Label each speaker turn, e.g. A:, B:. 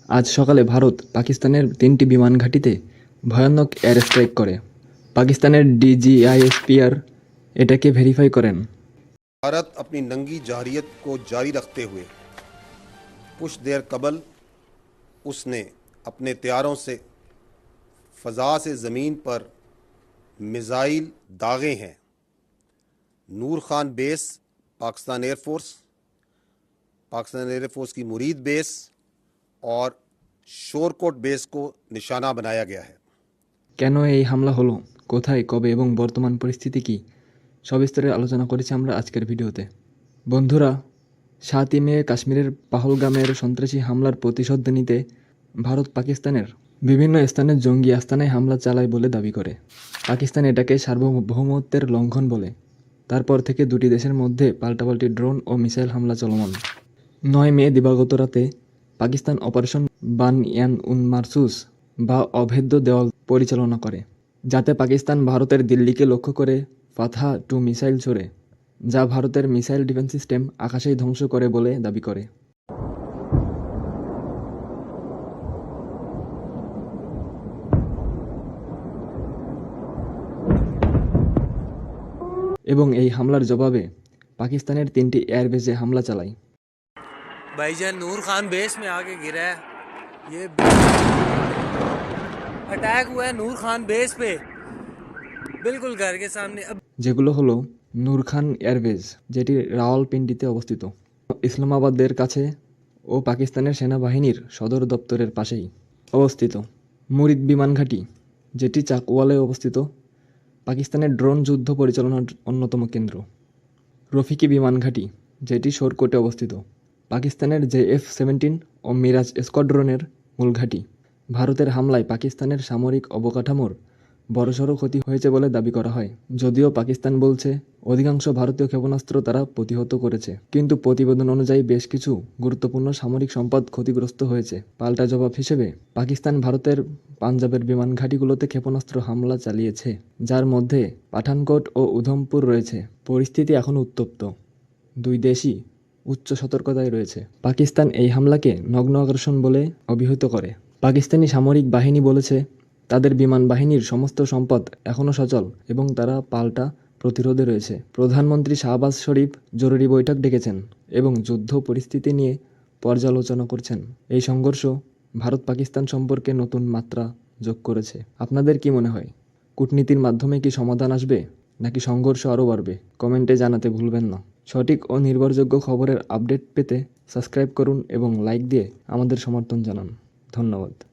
A: আজ সকালে ভারত পাকিস্তানের 3টি বিমান ঘাঁটিতে ভয়ানক এয়ার স্ট্রাইক করে। পাকিস্তানের ডিজিআইএসপিআর এটাকে ভেরিফাই করেন।
B: भारत अपनी नंगी जारहियत को जारी रखते हुए कुछ देर कबल उसने अपने तैयारों से फ़ज़ा से ज़मीन पर मिज़ाइल दागे हैं। नूर खान बेस पाकिस्तान एयरफोर्स की मुरीद बेस और शोरकोट बेस को निशाना बनाया गया है।
A: কেন এই হামলা হলো, কোথায়, কবে এবং বর্তমান পরিস্থিতি কী, সবিস্তারে আলোচনা করেছি আমরা আজকের ভিডিওতে। বন্ধুরা, 7ই মে কাশ্মীরের পাহলগামের সন্ত্রাসী হামলার প্রতিশোধ নিতে ভারত পাকিস্তানের বিভিন্ন স্থানে জঙ্গি আস্তানায় হামলা চালায় বলে দাবি করে। পাকিস্তান এটাকে সার্বভৌমত্বের লঙ্ঘন বলে। তারপর থেকে দুটি দেশের মধ্যে পাল্টাপাল্টি ড্রোন ও মিসাইল হামলা চলমান। 9 মে দিবাগত রাতে পাকিস্তান অপারেশন বান-ইয়ান-উন-মারসুস বা অভেদ্য দেওয়াল পরিচালনা করে, যাতে পাকিস্তান ভারতের দিল্লিকে লক্ষ্য করে ফাতহা-2 মিসাইল ছোড়ে, যা ভারতের মিসাইল ডিফেন্স সিস্টেম আকাশেই ধ্বংস করে বলে দাবি করে। এবং এই হামলার জবাবে পাকিস্তানের 3টি এয়ারবেসে হামলা চালায়।
C: भाईजान नूर खान बेस में आके गिरा है। ये अटैक हुआ है नूर खान बेस पे, बिल्कुल घर के सामने। अब
A: যেগুলো হলো নূর খান এয়ারবেস, যেটি রাওয়ালপিন্ডিতে অবস্থিত, ইসলামাবাদের কাছে ও পাকিস্তানের সেনাবাহিনীর সদর দপ্তরের পাশেই অবস্থিত। মুরিদ বিমান ঘাঁটি, যেটি চাকওয়ালে অবস্থিত, পাকিস্তানের ড্রোন যুদ্ধ পরিচালনার অন্যতম কেন্দ্র। রফিকি বিমান ঘাঁটি, যেটি শোরকোটে অবস্থিত, পাকিস্তানের JF-17 ও মিরাজ স্কোয়াড্রনের মূল ঘাঁটি। ভারতের হামলায় পাকিস্তানের সামরিক অবকাঠামোর বড়সড় ক্ষতি হয়েছে বলে দাবি করা হয়, যদিও পাকিস্তান বলছে অধিকাংশ ভারতীয় ক্ষেপণাস্ত্র তারা প্রতিহত করেছে, কিন্তু প্রতিবেদন অনুযায়ী বেশ কিছু গুরুত্বপূর্ণ সামরিক সম্পদ ক্ষতিগ্রস্ত হয়েছে। পাল্টা জবাব হিসেবে পাকিস্তান ভারতের পাঞ্জাবের বিমান ঘাঁটিগুলোতে ক্ষেপণাস্ত্র হামলা চালিয়েছে, যার মধ্যে পাঠানকোট ও উধমপুর রয়েছে। পরিস্থিতি এখন উত্তপ্ত, দুই দেশই উচ্চ সতর্কতায় রয়েছে। পাকিস্তান এই হামলাকে নগ্ন আগ্রাসন বলে অভিহিত করে। পাকিস্তানি সামরিক বাহিনী বলেছে তাদের বিমান বাহিনীর সমস্ত সম্পদ এখনও সচল এবং তারা পাল্টা প্রতিরোধে রয়েছে। প্রধানমন্ত্রী শাহবাজ শরীফ জরুরি বৈঠক ডেকেছেন এবং যুদ্ধ পরিস্থিতি নিয়ে পর্যালোচনা করছেন। এই সংঘর্ষ ভারত পাকিস্তান সম্পর্কে নতুন মাত্রা যোগ করেছে। আপনাদের কি মনে হয়, কূটনীতির মাধ্যমে কি সমাধান আসবে, নাকি সংঘর্ষ আরও বাড়বে? কমেন্টে জানাতে ভুলবেন না। সঠিক ও নির্ভরযোগ্য খবরের আপডেট পেতে সাবস্ক্রাইব করুন এবং লাইক দিয়ে আমাদের সমর্থন জানান। ধন্যবাদ।